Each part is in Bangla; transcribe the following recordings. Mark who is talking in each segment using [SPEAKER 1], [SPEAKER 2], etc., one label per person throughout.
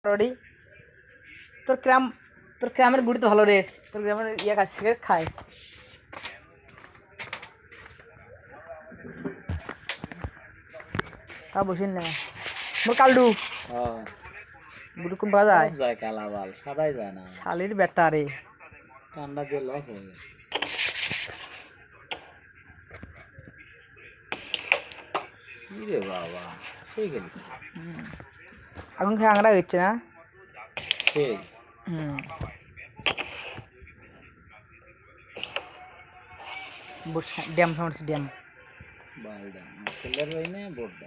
[SPEAKER 1] রেডি তোর ক্রামের গুড়ি তো ভালো রেস তোর গ্রামের কাজ সিগারেট খায় তা বসিন না মোর কালডু গুড়ি কোন পাওয়া যায়
[SPEAKER 2] যায় কালা বাল সাদাই যায় না
[SPEAKER 1] শালির বেটা রে
[SPEAKER 2] ঠান্ডা দিয়ে লস হয়ে গেছে কি রে বাবা সেই গেলি
[SPEAKER 1] এখন খেয়ে আংরা হচ্ছে না
[SPEAKER 2] সেই
[SPEAKER 1] ড্যাম সামনে ড্যাম
[SPEAKER 2] বালদা খেলার হয় না বোর্ডা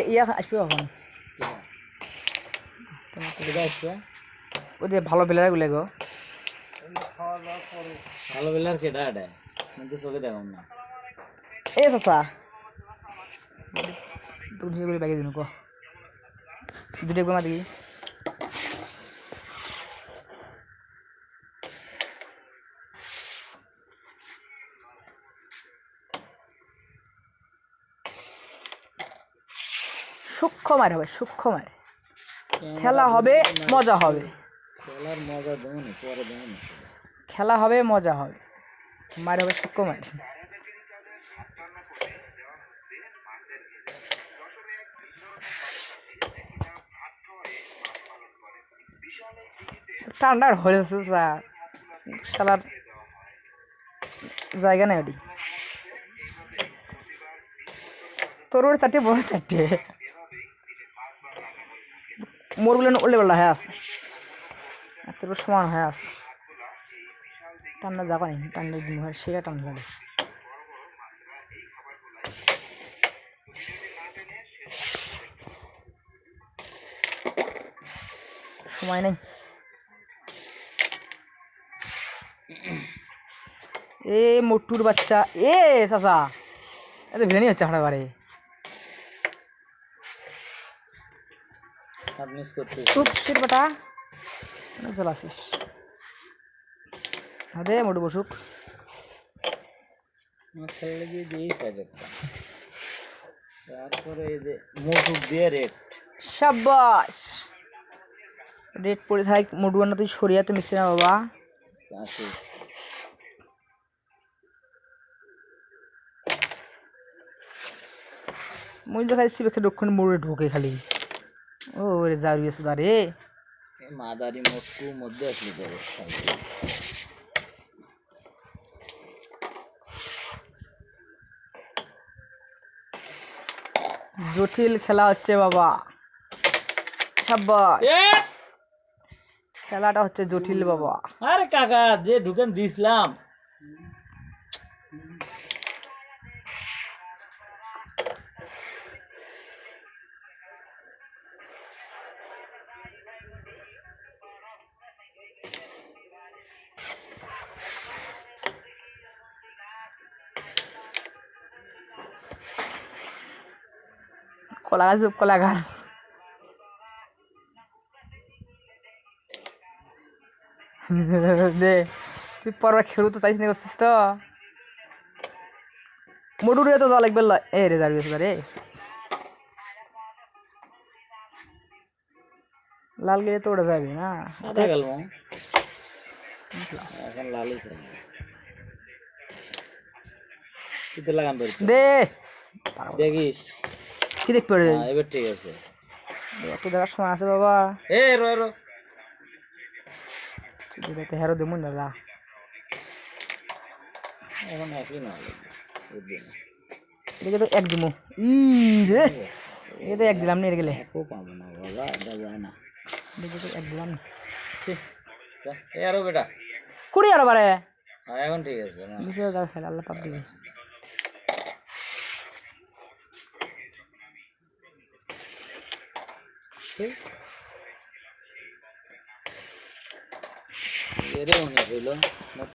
[SPEAKER 1] ইয়া আসবে কখন ওই যে ভালো প্লেয়ার গুলো গো
[SPEAKER 2] ভালো প্লেয়ার কেডা এটা কিন্তু চোখে দেখুন না
[SPEAKER 1] এ চাচা তুমি গুলি বাগিয়ে দিন কো দুটো গোমা দিই সূক্ষ্ম মার হবে সূক্ষ্ম মার খেলা হবে মজা হবে
[SPEAKER 2] খেলার মজা দেবনি পরে দেবনি
[SPEAKER 1] খেলা হবে মজা হবে মার হবে সূক্ষ্ম মার ঠান্ডার হয়েছে খেলার জায়গা নেই ওটি তোর ওর চারটে বড় চারটে মোরগুলো উল্লে পাল্লা হয়ে আছে তোর সমান হয়ে আছে ঠান্ডা যাবা নেই ঠান্ডা দিন হয় সেটা ঠান্ডা লাগে সময় নেই এ মোটুর বাচ্চা এ চাচা এত ভিড়ানি হচ্ছে হাঁটা বাড়ি খুব শীত বাটা জ্বালাছিস দে মোটু বসুক
[SPEAKER 2] তারপরে এই যে মোটু দিয়ে রেট
[SPEAKER 1] সাবাস রেট পড়ে থাক মোটু না তুই সরিয়াতে মিশে না বাবা মুই দেখাইছি বেখে দক্ষিণ মোড়ে ঢোকে খালি ও রে জারি আছে দারে
[SPEAKER 2] মাদারি মোটু মধ্যে আসলে যাবে
[SPEAKER 1] জটিল খেলা হচ্ছে বাবা সাবাস খেলাটা হচ্ছে জটিল বাবা
[SPEAKER 2] আরে কাকা যে ঢুকেন দিছিলাম
[SPEAKER 1] কলা গাছ দে তুই পরবা খেলু তো তাই করছিস তো মোটুরে তো যাওয়া লাগবে এ রে যাবি রে লাল গেলে তো ওটা যাবি না
[SPEAKER 2] এখন লালই লাগান
[SPEAKER 1] দে
[SPEAKER 2] দেখিস
[SPEAKER 1] কি দেখতে
[SPEAKER 2] এবার ঠিক আছে
[SPEAKER 1] এত দেখার সময় আছে বাবা
[SPEAKER 2] এ রো রো
[SPEAKER 1] হেরো দেবো না
[SPEAKER 2] এখন একই না
[SPEAKER 1] দেখে তো এক দিমু রে এটা তো এক দিলাম না গেলে
[SPEAKER 2] পাবো না বাবা এটা যায় না
[SPEAKER 1] দেখে তো এক দিলাম
[SPEAKER 2] এ আরো বেটা
[SPEAKER 1] কুড়ি আরো বারে
[SPEAKER 2] এখন ঠিক আছে
[SPEAKER 1] খেলা আল্লাহ পাপ দিবে
[SPEAKER 2] এরে অনেক হইল